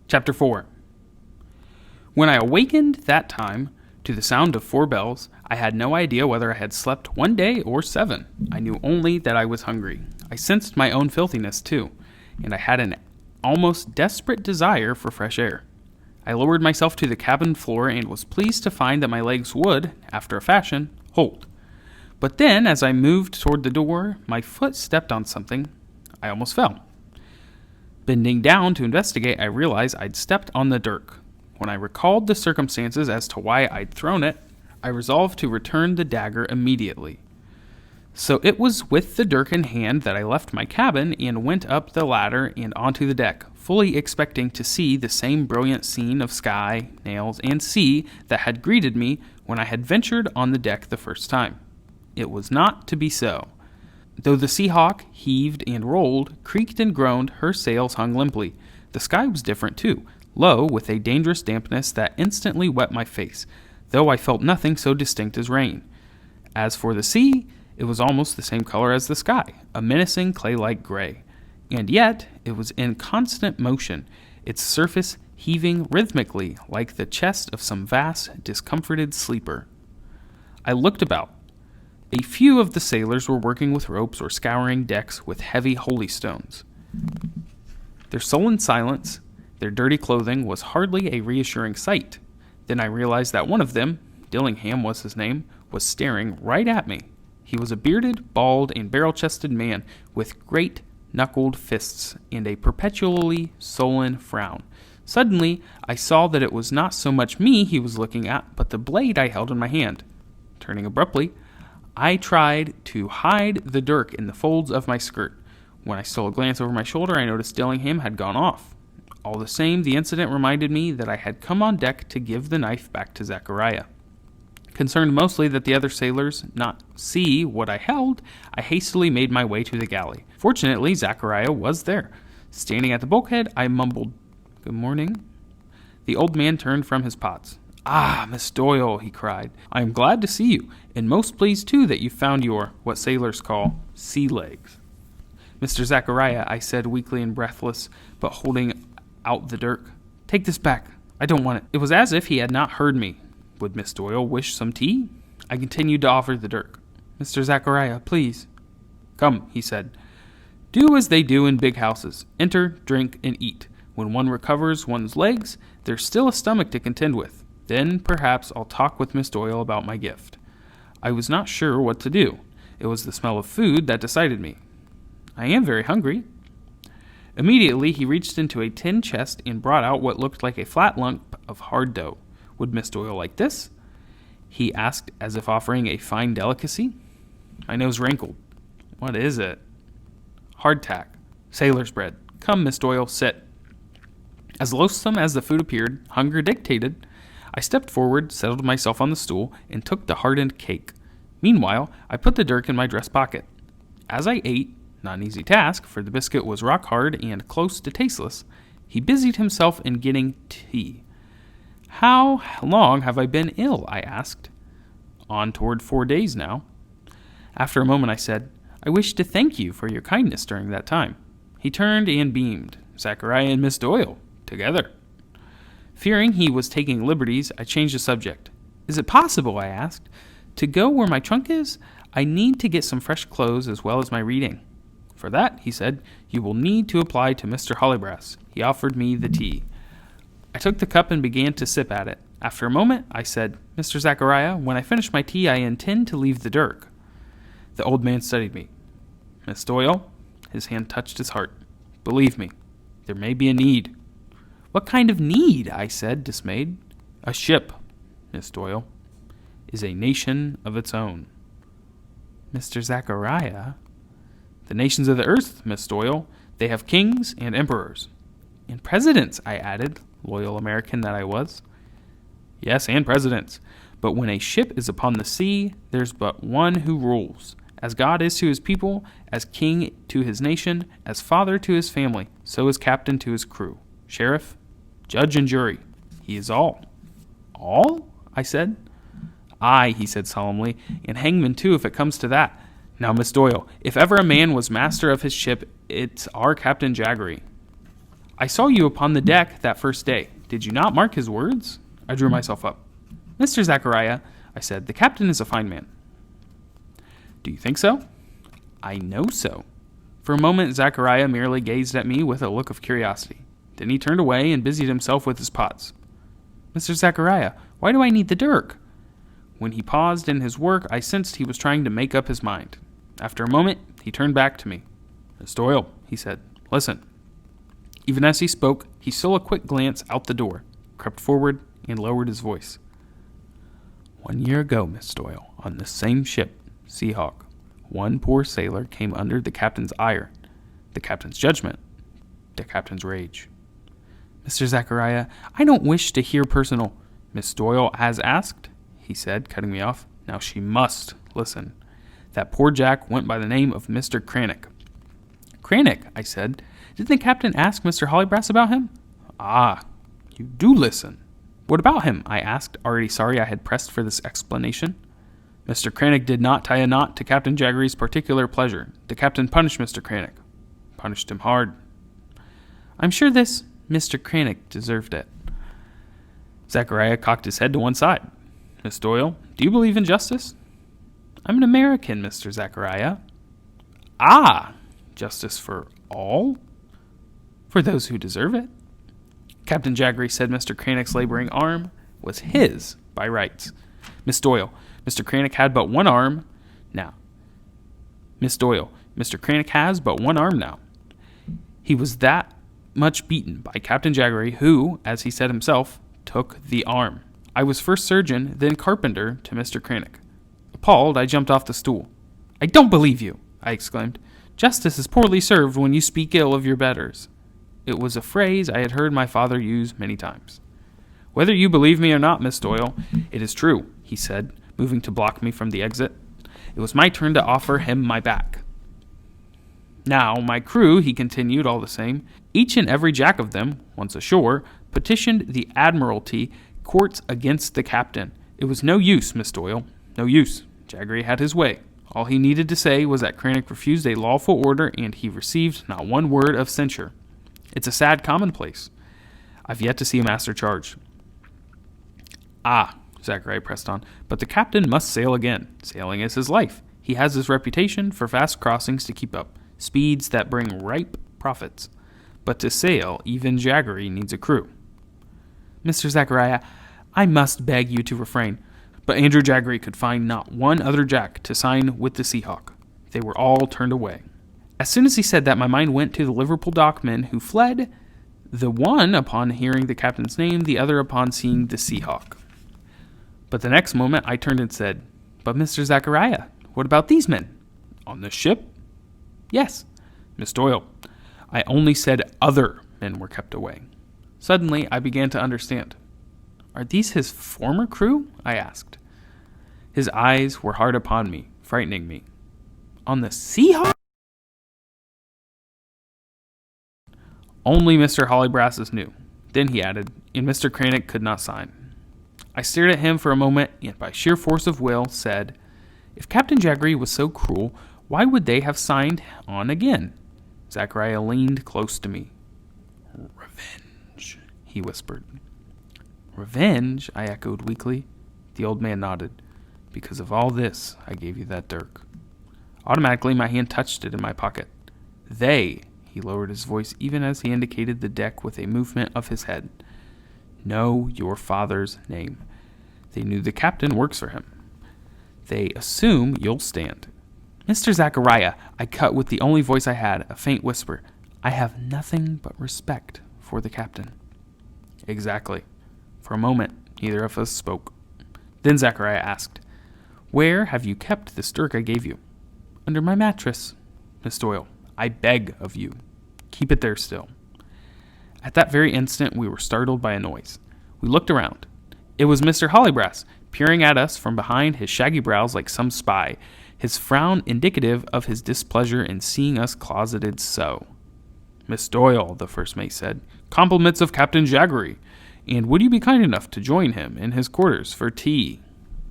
Chapter 4. When I awakened that time to the sound of 4 bells, I had no idea whether I had slept 1 day or 7. I knew only that I was hungry. I sensed my own filthiness, too, and I had an almost desperate desire for fresh air. I lowered myself to the cabin floor and was pleased to find that my legs would, after a fashion, hold. But then, as I moved toward the door, my foot stepped on something. I almost fell. Bending down to investigate, I realized I'd stepped on the dirk. When I recalled the circumstances as to why I'd thrown it, I resolved to return the dagger immediately. So it was with the dirk in hand that I left my cabin and went up the ladder and onto the deck, fully expecting to see the same brilliant scene of sky, nails, and sea that had greeted me when I had ventured on the deck the first time. It was not to be so. Though the Seahawk heaved and rolled, creaked and groaned, her sails hung limply. The sky was different too, low, with a dangerous dampness that instantly wet my face, though I felt nothing so distinct as rain. As for the sea, it was almost the same color as the sky, a menacing clay-like gray. And yet, it was in constant motion, its surface heaving rhythmically like the chest of some vast, discomforted sleeper. I looked about. A few of the sailors were working with ropes or scouring decks with heavy holystones. Their sullen silence, their dirty clothing, was hardly a reassuring sight. Then I realized that one of them, Dillingham was his name, was staring right at me. He was a bearded, bald, and barrel-chested man with great knuckled fists and a perpetually sullen frown. Suddenly, I saw that it was not so much me he was looking at, but the blade I held in my hand. Turning abruptly, I tried to hide the dirk in the folds of my skirt. When I stole a glance over my shoulder, I noticed Dillingham had gone off. All the same, the incident reminded me that I had come on deck to give the knife back to Zechariah. Concerned mostly that the other sailors not see what I held, I hastily made my way to the galley. Fortunately, Zechariah was there. Standing at the bulkhead, I mumbled, "Good morning." The old man turned from his pots. "Ah, Miss Doyle," he cried, "I am glad to see you, and most pleased, too, that you found your, what sailors call, sea legs." "Mr. Zechariah," I said, weakly and breathless, but holding out the dirk, "take this back. I don't want it." It was as if he had not heard me. Would Miss Doyle wish some tea? I continued to offer the dirk. "Mr. Zechariah, please." "Come," he said. "Do as they do in big houses. Enter, drink, and eat. When one recovers one's legs, there's still a stomach to contend with. Then, perhaps, I'll talk with Miss Doyle about my gift." I was not sure what to do. It was the smell of food that decided me. "I am very hungry." Immediately, he reached into a tin chest and brought out what looked like a flat lump of hard dough. Would Miss Doyle like this? He asked, as if offering a fine delicacy. My nose wrinkled. "What is it?" "Hardtack. Sailor's bread. Come, Miss Doyle, sit." As loathsome as the food appeared, hunger dictated. I stepped forward, settled myself on the stool, and took the hardened cake. Meanwhile, I put the dirk in my dress pocket. As I ate, not an easy task, for the biscuit was rock hard and close to tasteless, he busied himself in getting tea. "How long have I been ill?" I asked. "On toward 4 days now." After a moment I said, "I wish to thank you for your kindness during that time." He turned and beamed. "Zechariah and Miss Doyle, together." Fearing he was taking liberties, I changed the subject. "Is it possible," I asked, "to go where my trunk is? I need to get some fresh clothes as well as my reading." "For that," he said, "you will need to apply to Mr. Hollybrass." He offered me the tea. I took the cup and began to sip at it. After a moment, I said, "Mr. Zechariah, when I finish my tea, I intend to leave the dirk." The old man studied me. "Miss Doyle," his hand touched his heart, "believe me, there may be a need." "What kind of need?" I said, dismayed. "A ship, Miss Doyle, is a nation of its own." "Mr. Zechariah." "The nations of the earth, Miss Doyle, they have kings and emperors." "And presidents," I added, loyal American that I was. "Yes, and presidents. But when a ship is upon the sea, there's but one who rules. As God is to his people, as king to his nation, as father to his family, so is captain to his crew, sheriff, judge, and jury. He is all." "All?" I said. "Aye," he said solemnly, "and hangman too, if it comes to that. Now, Miss Doyle, if ever a man was master of his ship, it's our Captain Jaggery." I saw you upon the deck that first day. Did you not mark his words? I drew myself up. Mr. Zechariah, I said, the captain is a fine man. Do you think so? I know so. For a moment, Zechariah merely gazed at me with a look of curiosity. Then he turned away and busied himself with his pots. Mr. Zechariah, why do I need the dirk? When he paused in his work, I sensed he was trying to make up his mind. After a moment, he turned back to me. Miss Doyle, he said, listen. Even as he spoke, he stole a quick glance out the door, crept forward, and lowered his voice. 1 year ago, Miss Doyle, on this same ship, Seahawk, one poor sailor came under the captain's ire, the captain's judgment, the captain's rage. Mr. Zechariah, I don't wish to hear personal. Miss Doyle has asked, he said, cutting me off. Now she must listen. That poor Jack went by the name of Mr. Cranach. Cranach, I said. Didn't the captain ask Mr. Hollybrass about him? Ah, you do listen. What about him? I asked, already sorry I had pressed for this explanation. Mr. Cranach did not tie a knot to Captain Jaggery's particular pleasure. The captain punished Mr. Cranach. Punished him hard. I'm sure this Mr. Cranach deserved it. Zechariah cocked his head to one side. Miss Doyle, do you believe in justice? I'm an American, Mr. Zechariah. Ah, justice for all? For those who deserve it. Captain Jaggery said Mr. Cranach's laboring arm was his by rights. Miss Doyle, Mr. Cranach had but one arm now. Miss Doyle, Mr. Cranach has but one arm now. He was that much beaten by Captain Jaggery, who, as he said himself, took the arm. I was first surgeon, then carpenter to Mr. Cranach. Appalled, I jumped off the stool. I don't believe you, I exclaimed. Justice is poorly served when you speak ill of your betters. It was a phrase I had heard my father use many times. Whether you believe me or not, Miss Doyle, it is true, he said, moving to block me from the exit. It was my turn to offer him my back. Now, my crew, he continued all the same, each and every jack of them, once ashore, petitioned the Admiralty courts against the captain. It was no use, Miss Doyle, no use. Jaggery had his way. All he needed to say was that Cranach refused a lawful order, and he received not one word of censure. It's a sad commonplace. I've yet to see a master charged. Ah, Zechariah pressed on, but the captain must sail again. Sailing is his life. He has his reputation for fast crossings to keep up, speeds that bring ripe profits. But to sail, even Jaggery needs a crew. Mr. Zechariah, I must beg you to refrain. But Andrew Jaggery could find not one other jack to sign with the Seahawk. They were all turned away. As soon as he said that, my mind went to the Liverpool dockmen who fled, the one upon hearing the captain's name, the other upon seeing the Seahawk. But the next moment I turned and said, But Mr. Zechariah, what about these men? On this ship? Yes. Miss Doyle, I only said other men were kept away. Suddenly I began to understand. Are these his former crew? I asked. His eyes were hard upon me, frightening me. On the Seahawk? Only Mr. Hollybrass knew. Then he added, and Mr. Cranach could not sign. I stared at him for a moment, and by sheer force of will said, If Captain Jaggery was so cruel, why would they have signed on again? Zechariah leaned close to me. Revenge, he whispered. Revenge? I echoed weakly. The old man nodded. Because of all this, I gave you that dirk. Automatically, my hand touched it in my pocket. They, he lowered his voice even as he indicated the deck with a movement of his head, know your father's name. They knew the captain works for him. They assume you'll stand. Mr. Zechariah, I cut with the only voice I had, a faint whisper. I have nothing but respect for the captain. Exactly. For a moment, neither of us spoke. Then Zechariah asked, Where have you kept this dirk I gave you? Under my mattress. Miss Doyle, I beg of you, keep it there still. At that very instant, we were startled by a noise. We looked around. It was Mr. Hollybrass, peering at us from behind his shaggy brows like some spy, his frown indicative of his displeasure in seeing us closeted so. Miss Doyle, the first mate said, compliments of Captain Jaggery, and would you be kind enough to join him in his quarters for tea?